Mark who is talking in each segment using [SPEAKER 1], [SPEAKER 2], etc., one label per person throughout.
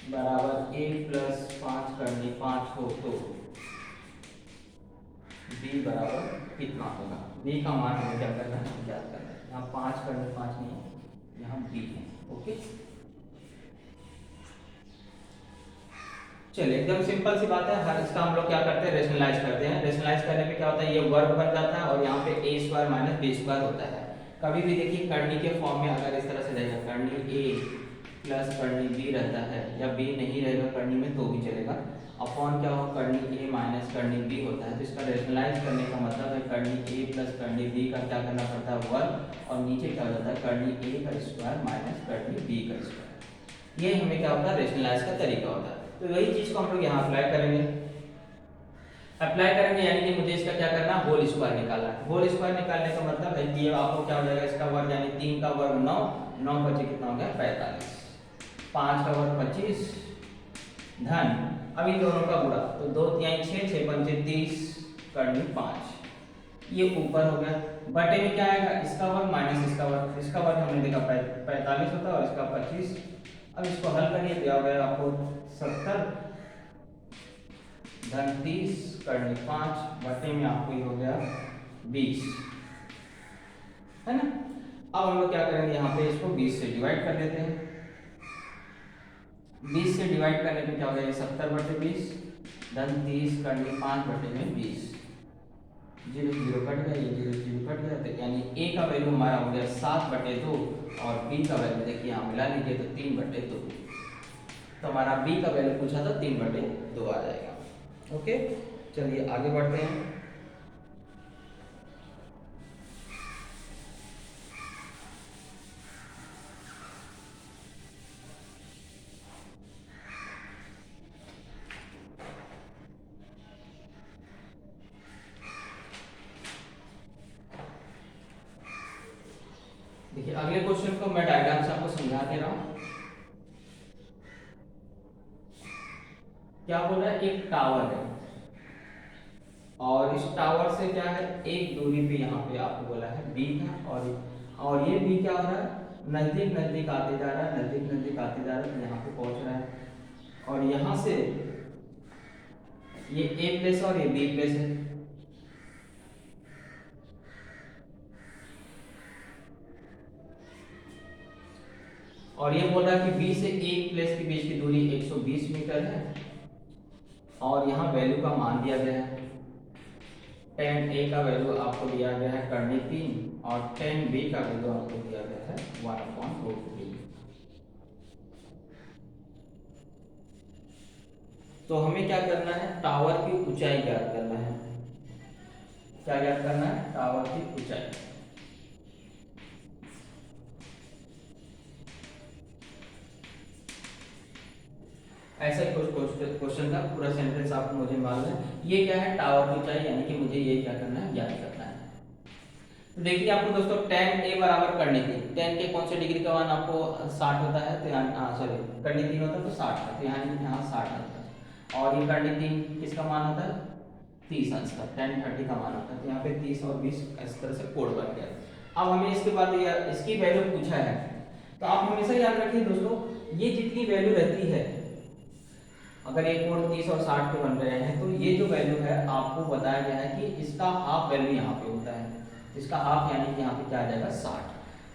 [SPEAKER 1] बराबर a plus 5 करनी 5 हो तो b बराबर कितना होगा। b का मान हमें क्या करना है, ज्ञात करना है। यहाँ 5 करनी 5 नहीं है, यहाँ b है। ओके, चलिए एकदम सिंपल सी बात है। हर इसका हम लोग क्या करते हैं, रेशनलाइज करते हैं। रेशनलाइज करने पे क्या होता है, ये वर्ग बन जाता है और यहाँ पे a square minus b square होता है। कभी भी देखिए करनी के फॉर्म में अगर इस तरह से रहेगा, करनी a प्लस करनी b रहता है, या b नहीं रहेगा करनी में तो भी चलेगा, अपॉन क्या हो, करनी a माइनस करनी b होता है। तो इसका रेशनलाइज करने का मतलब है करनी a प्लस करनी b का क्या करना पड़ता है, वर्ग, और नीचे क्या हो जाता है, करनी a का स्क्वायर माइनस करनी b का स्क्वायर। ये हमें क्या होता है, रेशनलाइज का तरीका होता है। तो वही चीज को हम लोग यहाँ अप्लाई करेंगे। अप्लाई करेंगे यानी कि मुझे इसका क्या करना है, होल स्क्वायर निकालना है। होल स्क्वायर निकालने का मतलब है कि ये आपको क्या हो जाएगा, इसका वर्ग यानी 3 का वर्ग 9, 9 बचे कितना हो गया 45, 5 का वर्ग 25 धन, अब इन दोनों का गुणा, तो 2 तिहाई 6, 6 पंचे 30 करनी 5, ये ऊपर हो गया। बटे में क्या आएगा, इसका वर्ग माइनस इसका वर्ग, इसका वर्ग हमने देखा 45 होता है और इसका 25। अब इसको हल करिए तो आ गया आपको 70 धन 30 करनी 5, बटे में आपको ये हो गया 20, है ना। अब हम लोग क्या करेंगे, यहाँ पे इसको 20 से डिवाइड कर लेते हैं। 20 से डिवाइड करने पे क्या हो गया, 70 बटे 20 धन 30 करनी 5 बटे में 20, 0 0 कट गया, ये 0 0 कट गया, तो यानी a का वैल्यू हमारा हो गया 7 बटे 2 और b का वैल्यू देखिए यहाँ मिला लीजिए तो 3 बटे 2। तो हमारा b का वैल्यू पूछा था 3 बटे 2 आ जाएगा। ओके, चलिए आगे बढ़ते हैं। देखिए अगले क्वेश्चन को मैं डायग्राम से आपको समझा दे रहा हूँ। क्या बोल रहा है, एक टावर है और इस टावर से क्या है, एक दूरी पे यहाँ पे आपको बोला है बी था, और ये बी क्या हो रहा है, नजदीक नजदीक आते जा रहा है, नजदीक नजदीक आते जा रहा है, तो यहाँ पे पहुंच रहा है। और यहाँ से ये ए प्लेस और ये बी प्लेस है। और ये बोल रहा है कि बी से ए प्लेस के बीच की दूरी 120 मीटर है और यहाँ वैल्यू का मान दिया गया है। tan a का वैल्यू आपको दिया गया है करनी 3 और tan b का वैल्यू आपको दिया गया है 1/√3। तो हमें क्या करना है, टावर की ऊंचाई ज्ञात करना है। क्या ज्ञात करना है, टावर की ऊंचाई। ऐसा कुछ क्वेश्चन का पूरा सेंटेंस आपको मुझे मालूम है। ये क्या है, टावर की ऊंचाई, यानी कि मुझे ये क्या करना है, ज्ञात करना है। तो देखिए आपको दोस्तों tan a बराबर करनी थी, tan के कौन से डिग्री का मान आपको 60 होता है, तो यहाँ सॉरी करनी 3 होता है तो 60 है, तो यहाँ 60 होता है। और ये करनी 3 किसका मान होता है, 30 अंश का, tan 30 का मान होता है, तो यहाँ पे 30 और 20 इस तरह से कोड बन गया। अब हमें इसके बाद इसकी वैल्यू पूछा है, तो आप हमेशा याद रखिए दोस्तों, ये जितनी वैल्यू रहती है, अगर एक कोण 30 और 60 के बन रहे हैं, तो ये जो वैल्यू है आपको बताया गया है कि इसका हाफ वैल्यू यहाँ पे होता है। इसका हाफ यानी कि यहाँ पे क्या आ जाएगा 60।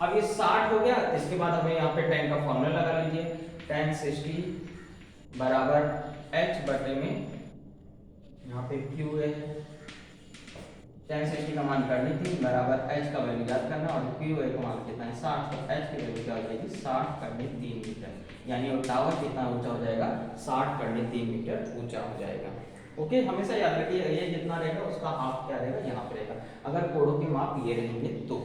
[SPEAKER 1] अब ये 60 हो गया, इसके बाद हमें यहाँ पे tan का फॉर्मूला लगा लीजिए, tan 60 बराबर h बटे में यहाँ पे q है, tan 60 का मान करनी थी बराबर h का वैल्यू याद करना और q का मान कितना है 60, तो h की वैल्यू क्या हो जाएगी 60 करने 3 मीटर, यानी वो टावर कितना ऊंचा हो जाएगा 60 करने 3 मीटर ऊंचा हो जाएगा। ओके, हमेशा याद रखिए ये जितना रहेगा उसका हाफ क्या रहेगा यहाँ पे रहेगा, अगर कोणों के माप ये रहेंगे तो।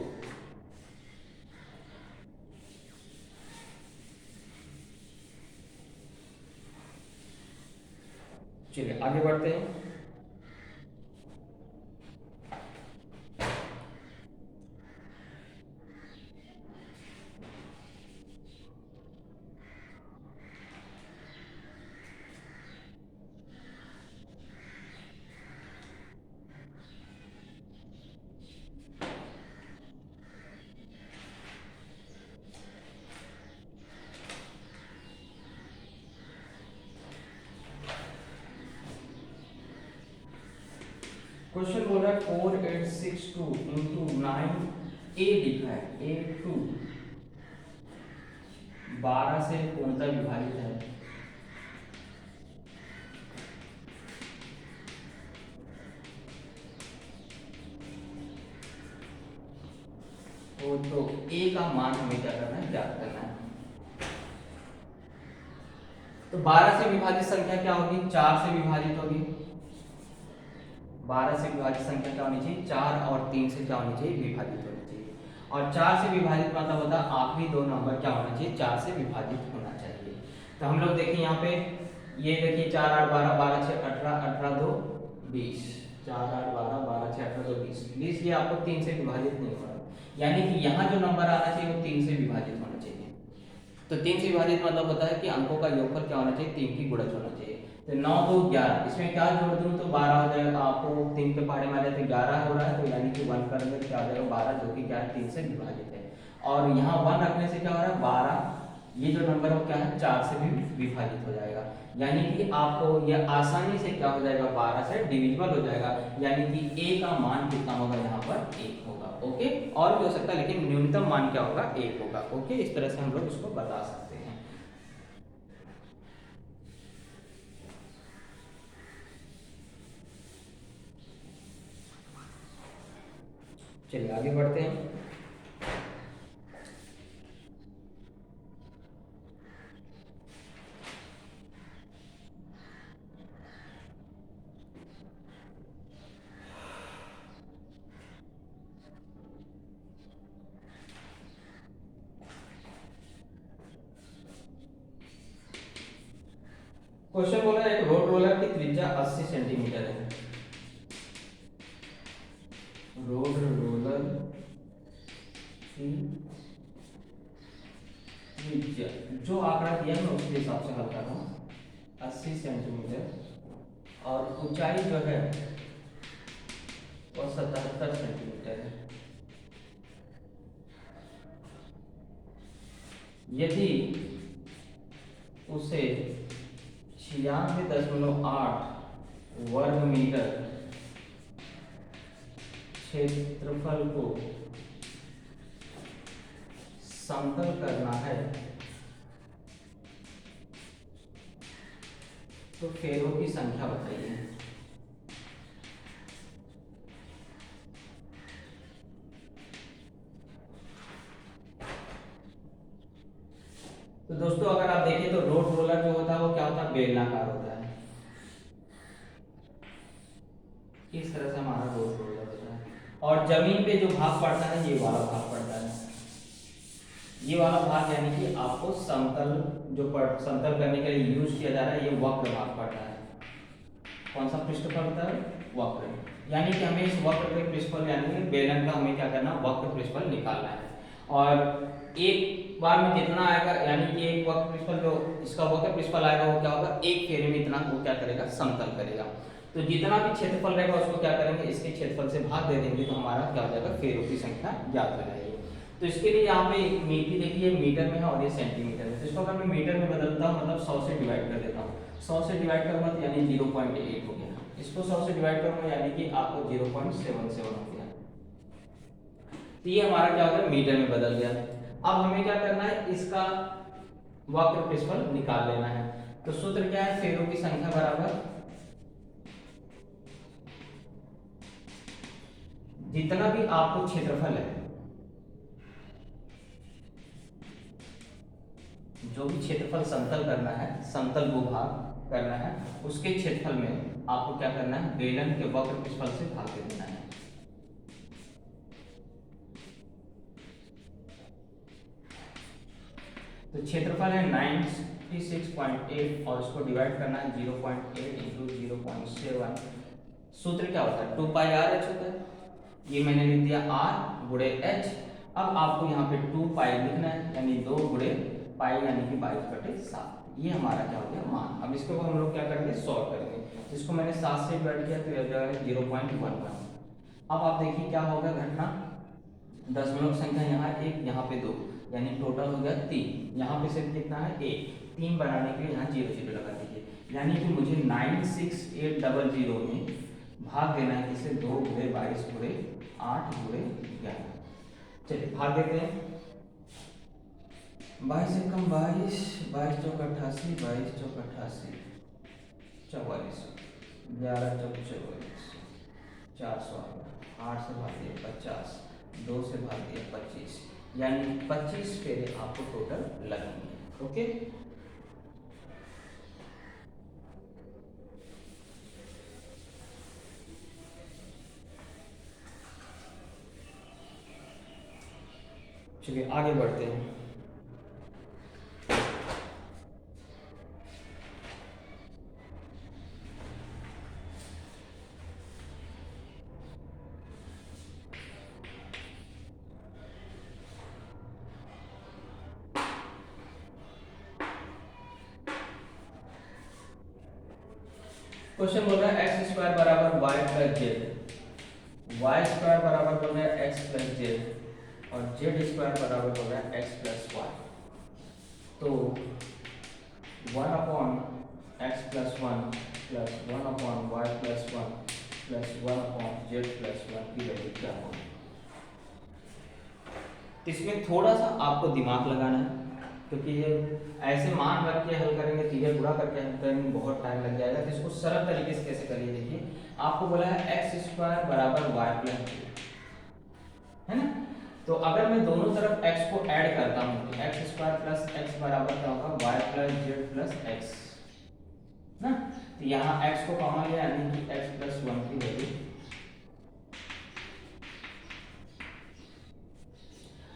[SPEAKER 1] चलिए आगे बढ़ते हैं। क्वेश्चन बोला 4862 इंटू 9 ए लिखा है ए टू 12 से पूर्णतः विभाजित है। तो ए का मान हमें क्या करना है, ज्ञात करना है। तो 12 से विभाजित संख्या क्या होगी, 4 से विभाजित होगी। 12 से विभाजित संख्या क्या होनी चाहिए, 4 और 3 से क्या होनी चाहिए, विभाजित होनी चाहिए। और 4 से विभाजित मतलब होता है आखिरी दो नंबर क्या होना चाहिए, 4 से विभाजित होना चाहिए। तो हम लोग देखिए यहाँ पे ये देखिए 4 8 12 12 6 18 18 2 20 4 8 12 12 6 18 2 20 20 ये आपको 3 से विभाजित नहीं हो रहा, यानी कि यहाँ जो नंबर आना चाहिए वो 3 से विभाजित होना चाहिए। तो 3 से विभाजित मतलब होता है कि अंकों का योगफल क्या होना चाहिए, 3 की गुणज होना चाहिए। तो 9 2 11 इसमें क्या जोड़ दूं तो 12 हो जाएगा। आपको 3 के पहाड़े में आ जाए तो 11 हो रहा है, तो यानी कि 1 करेंगे तो क्या हो जाएगा 12, जो कि क्या है 3 से विभाजित है। और यहाँ 1 रखने से क्या हो रहा है 12, ये जो नंबर है वो क्या है 4 से भी विभाजित हो जाएगा, यानी कि आपको यह आसानी से क्या हो जाएगा 12 से डिविजिबल हो जाएगा, यानी कि a का मान कितना होगा यहाँ पर 1 होगा। ओके, और भी हो सकता है लेकिन न्यूनतम मान क्या होगा 1 होगा। ओके, इस तरह से हम लोग इसको बता सकते हैं। चलिए आगे बढ़ते हैं। क्वेश्चन बोला है एक रोड रोलर की त्रिज्या 80 सेंटीमीटर है। रोड रोलर की त्रिज्या, जो आंकड़ा दिया मैं उसके हिसाब से हल कर रहा हूँ, 80 सेंटीमीटर और ऊंचाई जो है वो 77 सेंटीमीटर है। यदि उसे 96.8 वर्ग मीटर क्षेत्रफल को समतल करना है तो फेरों की संख्या बताइए। तो दोस्तों अगर आप देखें तो रोड रोलर जो होता है वो क्या होता है, बेलनाकार होता है। इस तरह से हमारा रोड रोलर होता है, और जमीन पे जो भाग पड़ता है ये वाला भाग पड़ता है। ये वाला भाग यानी कि आपको समतल जो समतल करने के लिए यूज किया जा रहा है, ये वक्र भाग पड़ता है। कौन सा पृष्ठफल होता है, वक्र, यानी कि हमें इस वक्र के पृष्ठफल यानी कि बेलन का हमें क्या करना, वक्र पृष्ठफल निकालना है। और एक बार में जितना आएगा, यानी कि एक वक्र पृष्ठफल जो इसका वक्र पृष्ठफल आएगा वो क्या होगा, एक फेरे में इतना वो क्या करेगा, समतल करेगा। तो जितना भी क्षेत्रफल रहेगा उसको क्या करेंगे, इसके क्षेत्रफल से भाग दे देंगे, तो हमारा क्या हो जाएगा, फेरों की संख्या ज्ञात हो जाएगी। तो इसके लिए यहाँ पे मीटर देखिए मीटर में है और ये सेंटीमीटर में, तो इसको अगर मैं मीटर में बदलता हूँ मतलब 100 से डिवाइड कर देता हूँ, 100 से डिवाइड करूँगा तो यानी 0.8 हो गया, इसको 100 से डिवाइड करूँगा यानी कि आपको 0.77 हो गया। तो ये हमारा क्या हो गया, मीटर में बदल गया। अब हमें क्या करना है, इसका वक्र पृष्ठफल निकाल लेना है। तो सूत्र क्या है, फेरों की संख्या बराबर जितना भी आपको क्षेत्रफल है, जो भी क्षेत्रफल समतल करना है, समतल भूभाग करना है, उसके क्षेत्रफल में आपको क्या करना है, बेलन के वक्र पृष्ठफल से भाग दे देना है। तो क्षेत्रफल है 96.8 और इसको डिवाइड करना है 0.8 इंटू 0.7। सूत्र क्या होता है, 2 पाई आर एच होता है, ये मैंने लिख दिया आर गुणे एच। अब आपको यहाँ पे 2 पाई लिखना है, यानी 2 गुणे पाई यानी कि 22/7। ये हमारा क्या हो गया मान। अब इसको हम लोग क्या करेंगे, सॉल्व करेंगे। इसको मैंने 7 से डिवाइड किया तो यह जाएगा 0.11। अब आप देखिए क्या होगा घटना, दशमलव संख्या यहाँ 1 यहाँ पे 2, यानी टोटल हो गया 3। यहाँ पे सिर्फ कितना है 1, 3 बनाने के लिए यहाँ 0 0 लगा दीजिए, यानी कि मुझे 96800 में भाग देना है किसे, 2 गुणे 22 गुणे 8 गुणे 11। चलिए भाग देते हैं। 22 एकम 22, 22 चौक 88, 22 चौक 88, 44, 11 चौक 44, 400, 8 से भाग दिया 50, 2 से भाग दिया 25, यानी 25 फेरे आपको टोटल लगेंगे। ओके, चलिए आगे बढ़ते हैं। क्वेश्चन बोल रहा है एक्स स्क्वायर बराबर y plus z, y square बराबर बोल रहा है एक्स प्लस जेड और जेड स्क्वायर बराबर बोल रहा है एक्स प्लस वाई। तो 1 upon x plus 1 plus 1 upon y plus 1 plus 1 upon z plus 1 की वैल्यू क्या होगी। इसमें थोड़ा सा आपको दिमाग लगाना है, क्योंकि ये ऐसे मान रख के हल करेंगे, सीधे गुणा करके हल करेंगे, बहुत टाइम लग जाएगा। तो इसको सरल तरीके से कैसे करिए, देखिए आपको बोला है एक्स स्क्वायर बराबर वाई प्लस जेड, है ना। तो अगर मैं दोनों तरफ x को ऐड करता हूँ तो एक्स स्क्वायर प्लस एक्स बराबर क्या होगा, y plus z plus x ना। तो यहाँ x को कॉमन लिया यानी कि x प्लस 1 की वैल्यू।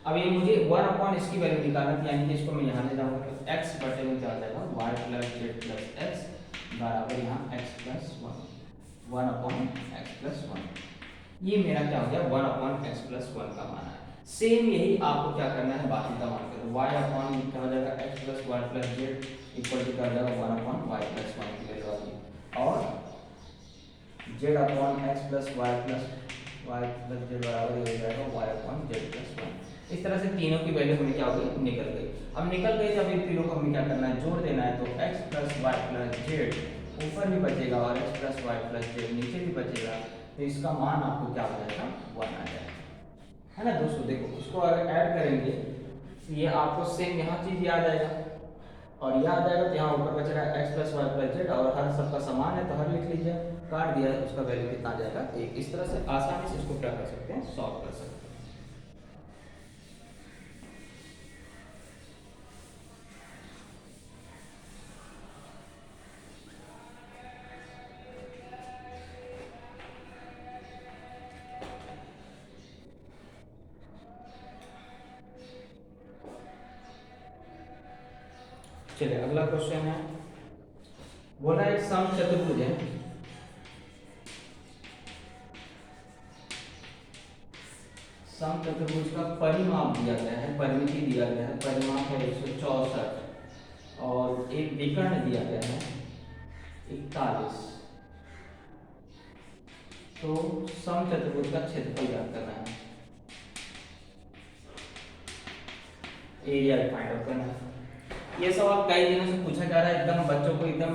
[SPEAKER 1] अब ये मुझे 1 अपॉन इसकी वैल्यू निकालना थी, यानी कि इसको मैं यहाँ ले जाऊंगा तो x बटे में क्या हो जाएगा, y plus z plus x बराबर यहाँ x plus 1 upon x plus 1। ये मेरा क्या हो गया, 1 अपॉन एक्स प्लस 1 का मान है। सेम यही आपको क्या करना है, बाकी का मान करो, y अपॉन क्या हो जाएगा x plus 1 plus Z equal to क्या हो जाएगा 1 अपॉन y प्लस 1 की वैल्यू आ गई, और z upon x plus y plus Z बराबर हो जाएगा y अपॉन जेड प्लस 1। इस तरह से तीनों की वैल्यू हमें क्या हो गई, निकल गई। अब निकल गई जब इन तीनों को हमें क्या करना है, जोड़ देना है। तो x plus Y plus Z ऊपर भी बचेगा और x plus Y plus Z नीचे भी बचेगा, तो इसका मान आपको क्या हो जाएगा, 1 आ जाएगा, है ना दोस्तों। देखो इसको अगर ऐड करेंगे तो ये आपको सेम यहाँ चीज याद आएगा और याद आएगा, तो यहाँ ऊपर बच रहा है x plus Y plus Z और हर सबका समान है तो हर लिख लीजिए, काट दिया है उसका वैल्यू कितना आ जाएगा 1। इस तरह से आसानी से इसको क्या कर सकते हैं, सॉल्व कर सकते हैं। चलिए अगला क्वेश्चन है, बोला एक समचतुर्भुज है, समचतुर्भुज का परिमाप दिया गया है, परिमिति दिया गया है, परिमाप है 164 और एक विकर्ण दिया गया है 41। तो समचतुर्भुज का क्षेत्रफल ज्ञात करना है, एरिया फाइंड आउट करना है। ये सवाल कई दिनों से पूछा जा रहा है, एकदम बच्चों को एकदम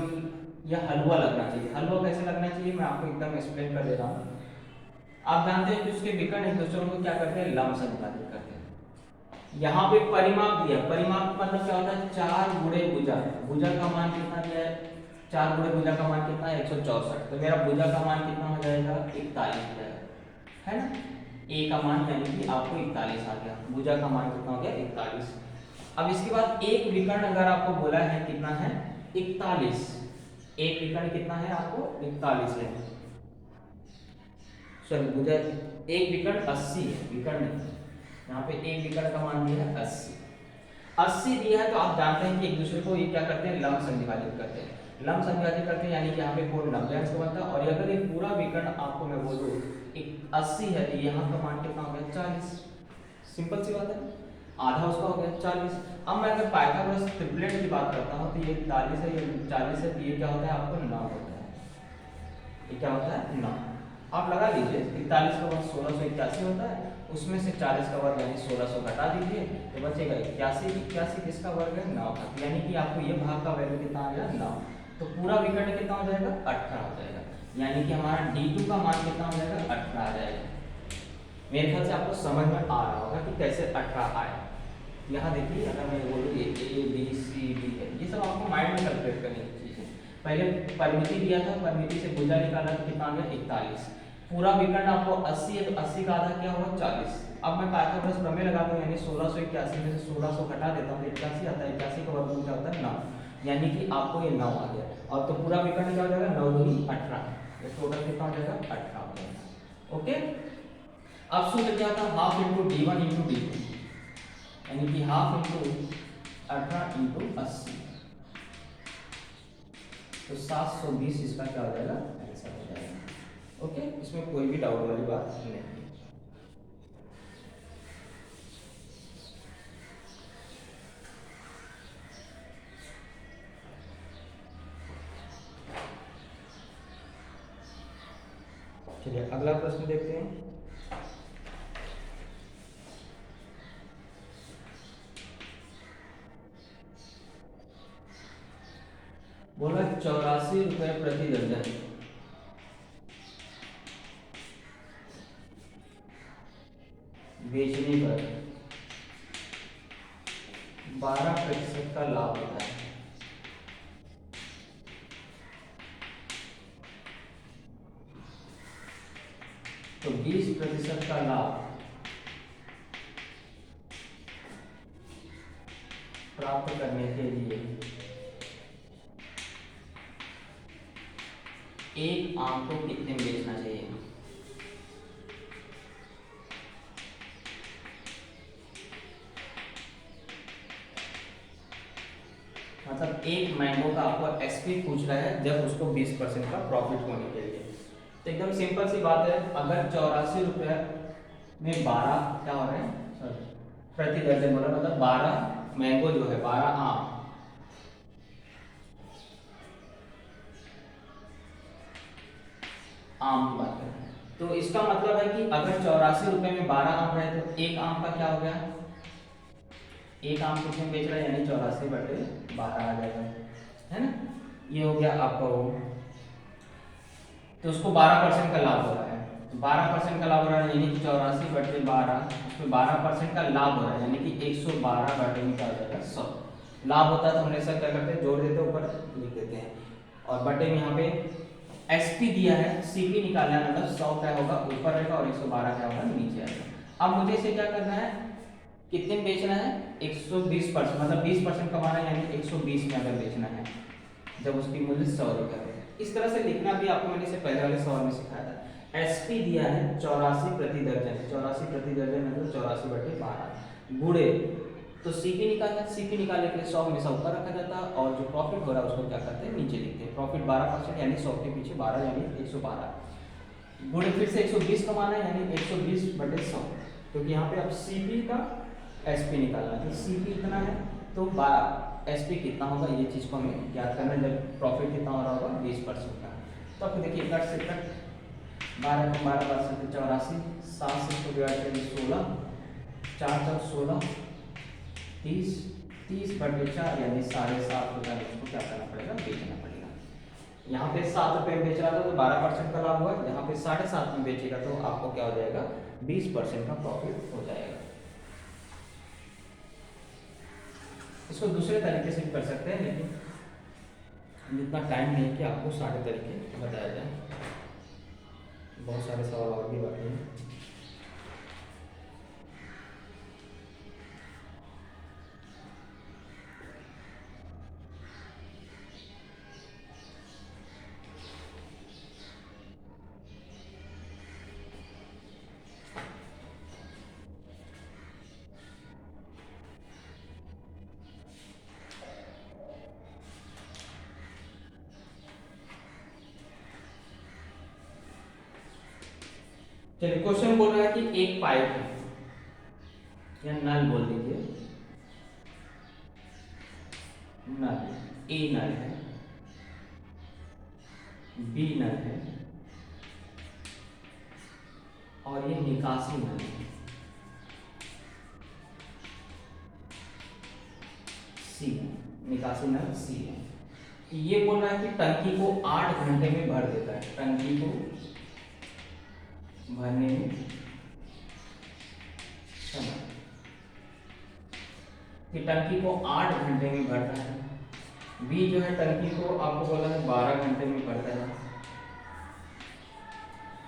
[SPEAKER 1] यह हलवा लगना चाहिए। हलवा कैसे लगना चाहिए मैं आपको एकदम एक्सप्लेन कर दे रहा हूँ। आप जानते हैं कि उसके विकर्ण एक दूसरे को क्या करते हैं, लंब से विभाजित करते हैं। यहाँ पे परिमाप दिया, परिमाप मतलब क्या होता है, 4 गुणे भुजा, भुजा का मान कितना दिया है, 4 गुणे भुजा का मान कितना है 164। तो मेरा भुजा का मान कितना हो जाएगा, 41 हो जाएगा, है ना। ए का मान यानी कि आपको 41 आ गया, भुजा का मान कितना हो गया 41। अब इसके बाद एक विकर्ण अगर आपको बोला है कितना है 41, एक विकर्ण कितना है आपको 41 है, सॉरी भुजा, एक विकर्ण 80 है, विकर्ण यहाँ पे एक विकर्ण का मान दिया है 80 दिया है। तो आप जानते हैं कि एक दूसरे को ये क्या करते हैं, लंब से विभाजित करते हैं, लंब से विभाजित करते हैं, यानी कि यहाँ पे कोण 90 अंश का बनता है। और अगर ये पूरा विकर्ण आपको मैं बोल दूं 80 है तो यहाँ का मान कितना हो गया 40, सिंपल सी बात है, आधा उसका हो गया 40। अब मैं अगर पाइथागोरस ट्रिपलेट की बात करता हूँ तो ये 41 है, ये 40 है, तो ये क्या होता है आपको 9 होता है, ये क्या होता है 9। आप लगा लीजिए 41 का वर्ग 1681 होता है, उसमें से 40 का वर्ग यानी 1600 घटा दीजिए तो बचेगा 81, 81 किसका वर्ग है 9 का, यानी कि आपको ये भाग का वैल्यू कितना आ गया 9। तो पूरा विकर्ण कितना हो जाएगा 18 हो जाएगा। यानी कि हमारा D2 का मान कितना हो जाएगा, 18 आ जाएगा। मेरे ख्याल से आपको समझ में आ रहा होगा कि कैसे 18 आया। यहाँ देखिए, अगर मैं बोलूँ ये ABCD है, ये सब आपको माइंड में कैलकुलेट करने की चीज़ है। पहले परिमिति दिया था, परिमिति से भुजा निकाला तो कितना आ गया, 41। पूरा विकर्ण आपको 80 है तो 80 का आधा क्या होगा, 40। अब मैं पाइथागोरस प्रमेय लगाता हूँ, यानी 1681 में से 1600 घटा देता हूँ तो 81 आता है। 81 का वर्गमूल क्या होता है, 9, यानी कि आपको ये 9 आ गया। और तो पूरा विकर्ण क्या हो जाएगा, 9 दूनी 18, टोटल कितना हो जाएगा, 18 हो जाएगा। ओके, अब सूत्र क्या था, half into D1 into D2, यानी कि हाफ इंटू 18 इंटू 80, तो 720 इसका क्या हो जाएगा, आंसर हो जाएगा। ओके, इसमें कोई भी डाउट वाली बात नहीं है। चलिए अगला प्रश्न देखते हैं। बोला 84 रुपए प्रति दर्जन बेचने पर 12% का लाभ होता है। तो 20% का लाभ प्राप्त करने के लिए एक आम को कितने में बेचना चाहिए। मतलब एक मैंगो का आपको एसपी पूछ रहा है जब उसको 20% का प्रॉफिट होने के लिए। तो एकदम सिंपल सी बात है, अगर 84 रुपये में 12 क्या हो रहे हैं, सॉरी प्रति दर्जन बोला, मतलब 12 मैंगो जो है, 12 आम, आम की बात करें तो इसका मतलब है कि अगर 84 रुपये में 12 आम रहे तो एक आम का क्या हो गया, एक आम कितने बेच रहा है, यानी 84/12 आ जाएगा, है ना। ये हो गया आपका वो, तो उसको 12% का लाभ हो रहा है। तो 12% का लाभ हो रहा है, यानी कि 84/12, उसमें 12% का लाभ हो रहा है, यानी कि 112 बटे में क्या हो जाएगा, 100। लाभ होता है तो हम ऐसा क्या करते हैं, जोड़ देते हैं, ऊपर लिख देते हैं, और बटे में यहाँ पे एसपी दिया है, सीपी निकालना है, मतलब 100 क्या होगा ऊपर रहेगा और 112 क्या होगा नीचे आएगा। अब मुझे इसे क्या करना है, कितने में बेचना है, 120%, मतलब 20% कमाना है, यानी 120 में अगर बेचना है जब उसकी मूल्य 100 रुपये है। इस तरह से लिखना भी आपको मैंने इसे पहले वाले सवाल में सिखाया था। एसपी दिया है 84 प्रति दर्जन, 84 प्रति दर्जन मतलब 84/12 गुड़े, तो सीपी निकालना है, सीपी निकालने के लिए 100 हमेशा ऊपर रखा जाता है और जो प्रॉफिट हो रहा है उसको क्या करते हैं, नीचे लिखते हैं। प्रॉफिट 12% यानी 100 के पीछे 12 यानी 112 गुड़े, फिर से 120 कमाना है, यानी 120/100, क्योंकि यहाँ पे अब सीपी का एसपी निकालना है, तो सीपी इतना है तो एसपी कितना होगा, ये चीज़ को हमें याद करना है जब प्रॉफिट कितना हो रहा होगा 20% का। तो आपको देखिए कट से कट 12 को 12% 84, 7 से इसको डिवाइड करेंगे 16, 4 4 16, 30, 30/4 यानी 7.5 रुपये में इसको क्या करना पड़ेगा, बेचना पड़ेगा। यहाँ पे 7 रुपये में बेच रहा था तो 12% का लाभ हुआ, यहाँ पे 7.5 में बेचेगा तो आपको क्या हो जाएगा, 20% का प्रॉफिट हो जाएगा। इसको दूसरे तरीके से भी कर सकते हैं, लेकिन जितना टाइम नहीं है कि आपको सारे तरीके बताया जाए, बहुत सारे सवाल और भी बाकी हैं। चलिए क्वेश्चन बोल रहा है कि एक पाइप है, या नल बोल दीजिए, नल, ए नल है, बी नल है और ये निकासी नल है, सी है, निकासी नल सी है। ये बोल रहा है कि टंकी को 8 घंटे में भर देता है, टंकी को भरने में समय, कि टंकी को 8 घंटे में भरता है। बी जो है टंकी को आपको बोला है 12 घंटे में भरता है,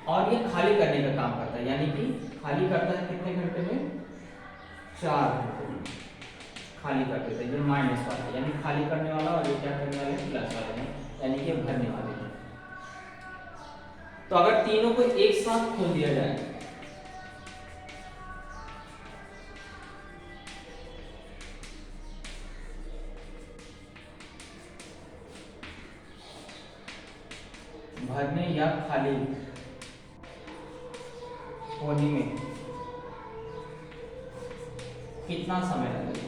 [SPEAKER 1] और ये खाली करने का काम करता है, यानी कि खाली करता है कितने घंटे में, 4 घंटे में खाली कर देता है। ये माइनस वाला यानी खाली करने वाला, और ये क्या करने वाले, प्लस वाले हैं, यानी कि भरने वाले हैं। तो अगर तीनों को एक साथ खोल दिया जाए, भरने या खाली होने में कितना समय लगेगा,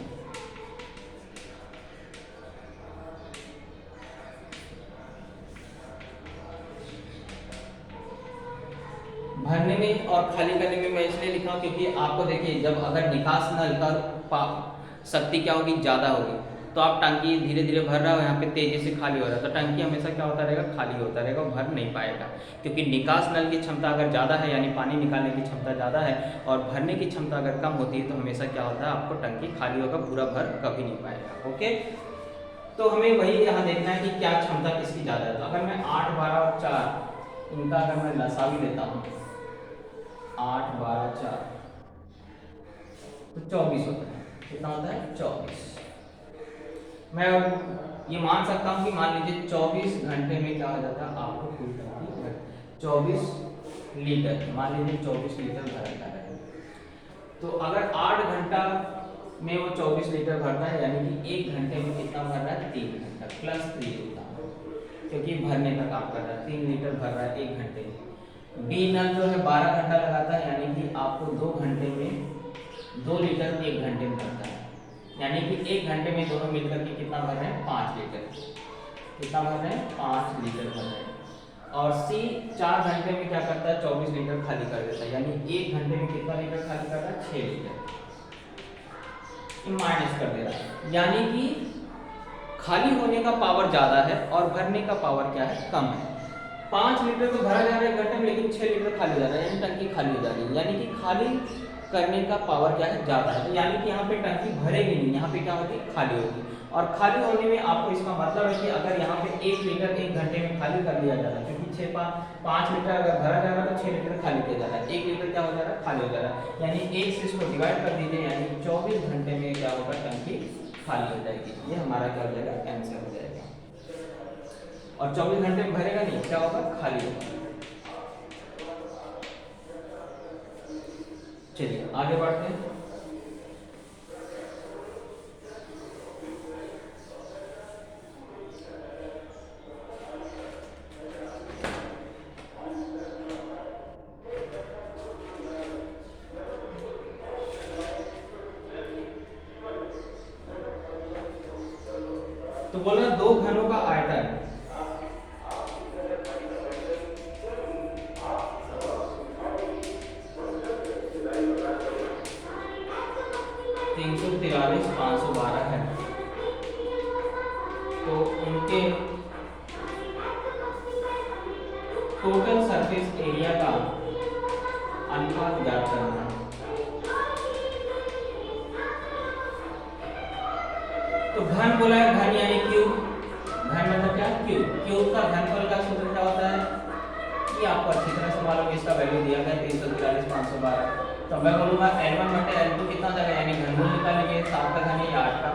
[SPEAKER 1] भरने में और खाली करने में मैं इसलिए लिखा हूं क्योंकि आपको देखिए, जब अगर निकास नल का शक्ति क्या होगी, ज़्यादा होगी, तो आप टंकी धीरे धीरे भर रहा हो, यहाँ पे तेजी से खाली हो रहा है, तो टंकी हमेशा क्या होता रहेगा, खाली होता रहेगा, भर नहीं पाएगा। क्योंकि निकास नल की क्षमता अगर ज़्यादा है, यानी पानी निकालने की क्षमता ज़्यादा है, और भरने की क्षमता अगर कम होती है, तो हमेशा क्या होता है, आपको टंकी खाली होगा, पूरा भर कभी नहीं पाएगा। ओके, तो हमें वही यहाँ देखना है कि क्या क्षमता किसकी ज़्यादा है। तो अगर मैं 8, 12 और 4 इनका अगर मैं लसा भी लेता हूँ, 8, 12, 4 तो 24 होता है। कितना होता है, 24। मैं ये मान सकता हूँ कि मान लीजिए 24 घंटे में क्या हो जाता है, आपको फुल टंकी 24 लीटर, मान लीजिए 24 लीटर भरा जा रहा है। तो अगर 8 घंटा में वो 24 लीटर भरता है, यानी कि 1 घंटे में कितना भर रहा है, 3 घंटा प्लस 3 होता है, क्योंकि भरने का काम कर रहा है, 3 लीटर भर रहा है 1 घंटे में। बी नल जो है 12 घंटा लगाता है, यानी कि आपको 2 घंटे में 2 लीटर 1 घंटे में भरता है, यानी कि 1 घंटे में दोनों मिलकर के कितना भर रहे हैं, 5 लीटर। कितना भर रहे हैं, 5 लीटर भर रहे हैं। और सी 4 घंटे में क्या करता है, 24 लीटर खाली कर देता है, यानी 1 घंटे में कितना लीटर खाली कर रहा है, 6 लीटर। माइनस कर दे रहा है, यानी कि खाली होने का पावर ज्यादा है और भरने का पावर क्या है, कम है। 5 लीटर तो भरा जा रहा है 1 घंटे में, लेकिन 6 लीटर खाली हो जा रहा है, यानी टंकी खाली हो जा रही है, यानी कि खाली करने का पावर क्या है, ज्यादा है। यानी कि यहाँ पे टंकी भरेगी नहीं, यहाँ पे क्या होगी, खाली होगी। और खाली होने में आपको इसका मतलब है कि अगर यहाँ पे 1 लीटर 1 घंटे में खाली कर लिया जा रहा है, क्योंकि 5 लीटर अगर भरा जा रहा है तो 6 लीटर खाली किया जा रहा है, 1 लीटर क्या हो जा रहा है, खाली हो जा रहा है, यानी 1 से इसको डिवाइड कर दीजिए, यानी 24 घंटे में क्या होगा, टंकी खाली हो जाएगी। ये हमारा क्या हो जाएगा, आंसर हो जाएगा। और 24 घंटे में भरेगा नहीं, क्या होगा, खाली होगा। चलिए आगे बढ़ते हैं। तो बोल रहा 2 घनों का आयतन 343,512 है, तो उनके टोटल सरफेस एरिया का अनुपात ज्ञात करना है। तो घन बोला है, घन यानी क्यूब, घन मतलब क्या, क्यूब। क्यूब का घनफल का सूत्र क्या होता है, ये आपको अच्छी तरह से मालूम है, इसका वैल्यू दिया गया है 343,512। तो मैं बोलूंगा L1 बटे L2 कितना जाएगा, यानी घनमूल निकालेंगे, 7 का घन या 8 का।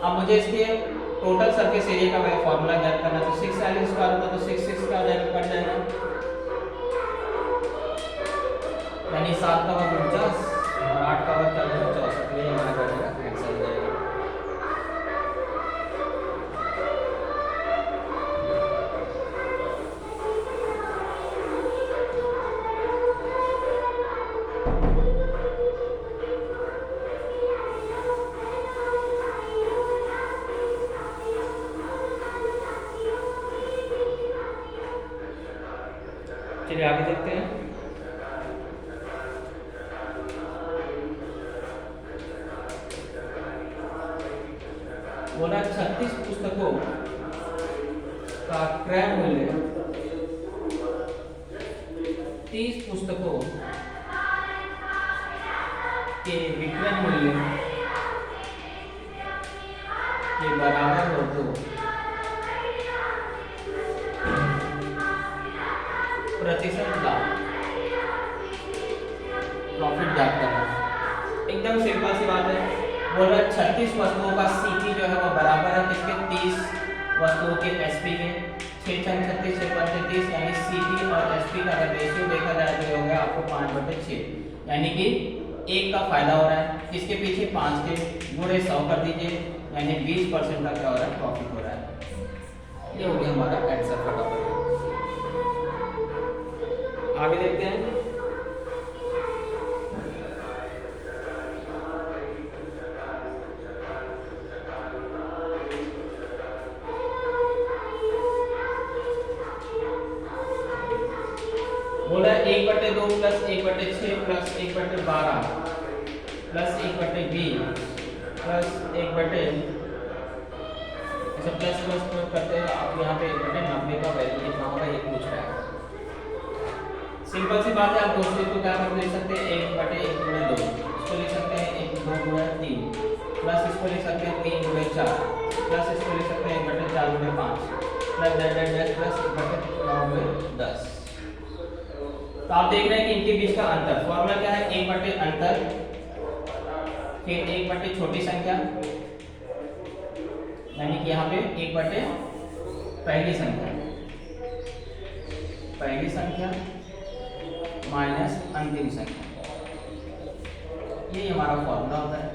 [SPEAKER 1] अब मुझे इसके टोटल सरफेस एरिया का फॉर्मूला ज्ञात करना है, तो 6L स्क्वायर होता है, तो 6 6 का जाएगा, कट जाएगा, यानी 7 का वर्ग 49 और 8 का वर्ग 64, ये हमारा आंसर हो जाएगा। चलिए आगे देखते हैं। बोला 36 पुस्तकों का क्रय मूल्य 30 पुस्तकों के विक्रय मूल्य के बराबर हो तो प्रतिशत लाभ प्रॉफिट ज्ञात करना। एकदम सिंपल सी बात है। बोल रहा है 36 वस्तुओं का सीपी जो है वो बराबर है किसके 30 वस्तुओं के एसपी के। 6 छंग 36 6 पंचे 30 यानी सीपी और एसपी का अगर रेशियो देखा जाए तो हो गया आपको 5/6 यानी कि 1 का फायदा हो रहा है। इसके पीछे 5 के गुणे 100 कर दीजिए यानी 20% का क्या हो रहा है प्रॉफिट हो रहा है। ये हो गया हमारा आंसर का टॉपिक। आगे देखते हैं। बोला 1/2 प्लस 1/6 प्लस 1/12 प्लस 1/20 प्लस 1/, ऐसे प्लस प्लस करते हैं आप यहाँ पे 1/90 का वैल्यू कितना होगा ये पूछ रहा है। सिंपल सी बात है। आप दोस्तों को क्या कर लिख सकते हैं 1/1 गुणे 2 इसको लिख सकते हैं 1 2 गुणे 3 प्लस इसको लिख सकते हैं 3 गुणे 4 प्लस इसको लिख सकते हैं 1/4 गुणे 5 प्लस डैश प्लस 1/9 गुणे 10। तो आप देख रहे हैं कि इनके बीच का अंतर फॉर्मूला क्या है 1/, अंतर फिर 1/, छोटी संख्या यानी कि यहाँ पे 1/, पहली संख्या माइनस अंतिम संख्या, ये हमारा फॉर्मूला होता है।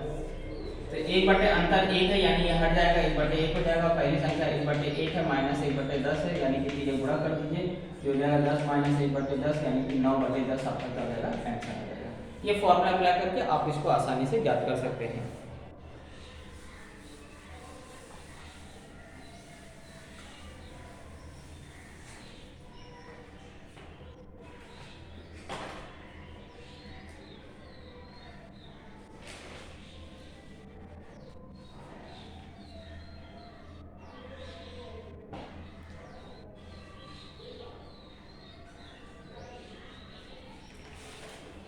[SPEAKER 1] तो 1/, अंतर 1 है यानी ये हट जाएगा 1/1 हो जाएगा। पहली संख्या 1/1 है माइनस 1/10 है यानी कि ये गुणा कर दीजिए जो हो जाएगा 10 माइनस 1/10 यानी कि 9/10 आपका क्या हो जाएगा आंसर हो जाएगा। ये फॉर्मूला अप्लाई करके आप इसको आसानी से ज्ञात कर सकते हैं।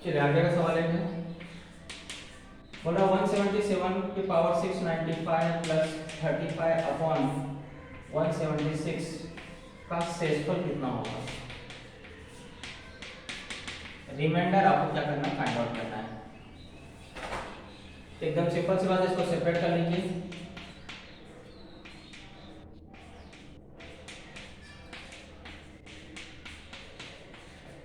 [SPEAKER 1] चलिए आगे का सवाल है। बोला 177 के पावर 695 प्लस 35 अपॉन 176 का शेषफल कितना होगा। रिमाइंडर आपको क्या करना है फाइंड आउट करना है। एकदम सिंपल सी बात है, इसको सेपरेट कर लीजिए।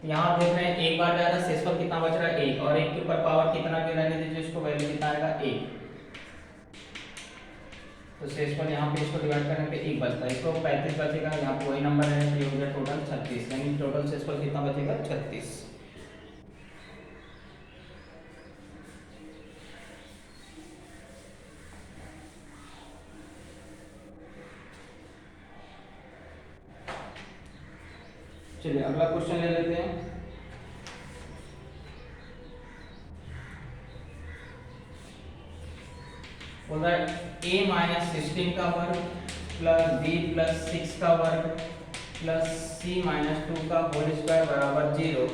[SPEAKER 1] यहाँ देख रहे हैं एक बार जाएगा शेषफल कितना बच रहा है 1 और 1 के ऊपर पावर कितना भी रहने दीजिए इसको वैल्यू कितना आएगा 1। तो शेषफल यहाँ पे इसको डिवाइड करने पे 1 बचता है, इसको 35 बचेगा। यहाँ पे वही नंबर है तो ये हो गया टोटल 36 यानी टोटल शेषफल कितना बचेगा 36। चलिए अगला क्वेश्चन ले लेते हैं। बोल रहा है a माइनस 16 का वर्ग प्लस b प्लस 6 का वर्ग प्लस c माइनस 2 का होल स्क्वायर बराबर 0।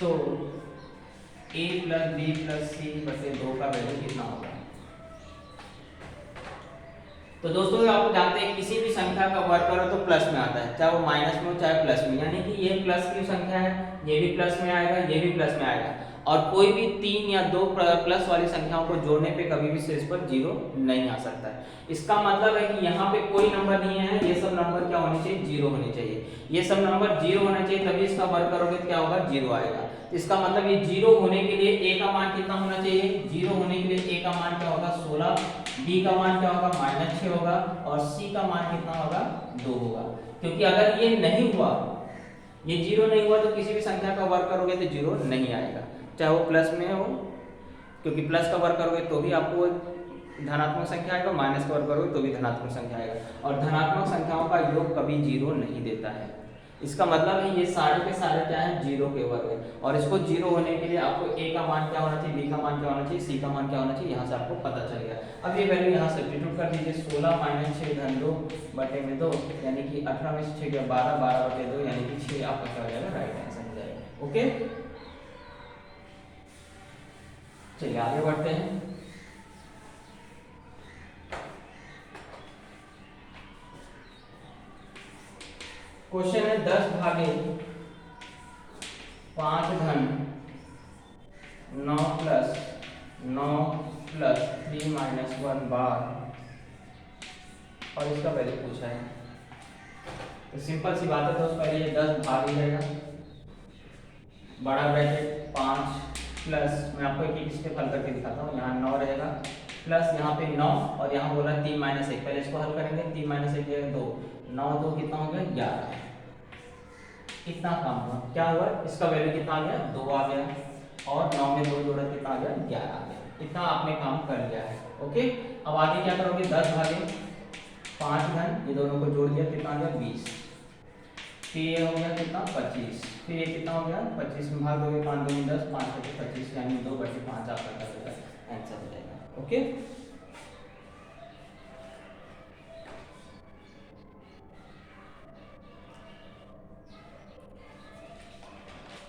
[SPEAKER 1] तो a plus b plus c बटे 2 का वैल्यू कितना होगा। तो दोस्तों आप जानते हैं किसी भी संख्या का वर्ग करो तो प्लस में आता है, चाहे वो माइनस में हो चाहे प्लस में, यानी कि ये प्लस की संख्या है ये भी प्लस में आएगा ये भी प्लस में आएगा। और कोई भी 3 या 2 प्लस वाली संख्याओं को जोड़ने पे कभी भी शेषफल 0 नहीं आ सकता है। इसका मतलब है कि यहाँ पे कोई नंबर नहीं है, ये सब नंबर क्या होने चाहिए 0 होने चाहिए। ये सब नंबर 0 होना चाहिए तभी इसका वर्ग करोगे तो क्या होगा 0 आएगा। इसका मतलब ये 0 होने के लिए a का मान कितना होना चाहिए, 0 होने के लिए a का मान क्या होगा 16, b का मान क्या होगा -6 होगा और c का मान कितना होगा 2 होगा। क्योंकि अगर ये नहीं हुआ, ये 0 नहीं हुआ तो किसी भी संख्या का वर्ग करोगे तो 0 नहीं आएगा, चाहे वो प्लस में हो, क्योंकि प्लस का वर्ग करोगे तो भी आपको धनात्मक संख्या आएगा, माइनस का वर्ग करोगे तो भी धनात्मक संख्या आएगा। और धनात्मक संख्याओं का योग कभी 0 नहीं देता है। इसका मतलब है ये सारे के सारे क्या है, जीरो के वर्ग है। और इसको जीरो होने के लिए आपको ए का मान क्या होना चाहिए, बी का मान क्या होना चाहिए, सी का मान क्या होना चाहिए, यहाँ से आपको पता चल गया। अब ये वैल्यू यहाँ सब्स्टिट्यूट कर दीजिए, 16 माइनस 6 धन 2 बटे में 2 यानी कि 18 में से 6 गया 12, 12 बटे 2 यानी कि 6 आपका क्या हो जाएगा, राइट आंसर हो जाएगा। ओके, चलिए आगे बढ़ते हैं। क्वेश्चन है 10 भागे 5 धन 9 प्लस 9 प्लस 3 माइनस 1 बार और इसका वैल्यू पूछा है। तो सिंपल सी बात है दोस्त, पहले ये 10 भाग ही जाएगा, बड़ा ब्रैकेट 5 प्लस, मैं आपको एक एक स्टेप हल करके दिखाता हूँ। यहाँ 9 रहेगा प्लस यहाँ पे 9 और यहाँ बोला 3 माइनस 1, पहले इसको हल करेंगे। 3 माइनस 1 2, 9 2 कितना हो गया, 11। कितना काम हुआ, क्या हुआ, इसका वैल्यू कितना आ गया, 2 आ गया और 9 में 2 जोड़ा कितना आ गया, 11 आ गया। इतना आपने काम कर लिया है। ओके, अब आगे क्या करोगे, 10 भागे 5 धन, ये दोनों को जोड़ दिया, कितना आ गया, 20। फिर ये हो गया कितना, 25। फिर ये कितना हो गया, 25 में भाग दोगे, 5 2 10, 5 बटे 25 यानी 2 बटे 5 आपका आंसर हो जाएगा। ओके,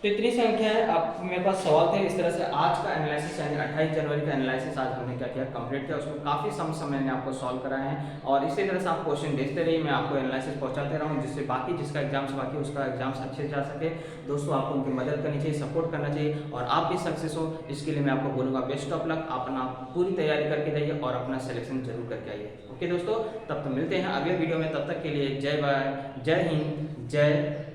[SPEAKER 1] तो इतनी संख्या है। आप मेरे पास सवाल थे इस तरह से। आज का एनालिसिस यानी 28 जनवरी का एनालिसिस आज हमने क्या किया, कंप्लीट किया। उसमें काफ़ी समय मैंने आपको सॉल्व कराए हैं और इसी तरह से आप क्वेश्चन देखते रहिए, मैं आपको एनालिसिस पहुंचाते रहूँ, जिससे बाकी जिसका एग्जाम्स बाकी उसका एग्जाम्स अच्छे जा सके। दोस्तों आपको उनकी मदद करनी चाहिए, सपोर्ट करना चाहिए और आप भी सक्सेस हो, इसके लिए मैं आपको बोलूँगा बेस्ट ऑफ लक। अपना पूरी तैयारी करके जाइए और अपना सिलेक्शन जरूर करके आइए। ओके दोस्तों, तब तो मिलते हैं अगले वीडियो में, तब तक के लिए जय बाय, जय हिंद, जय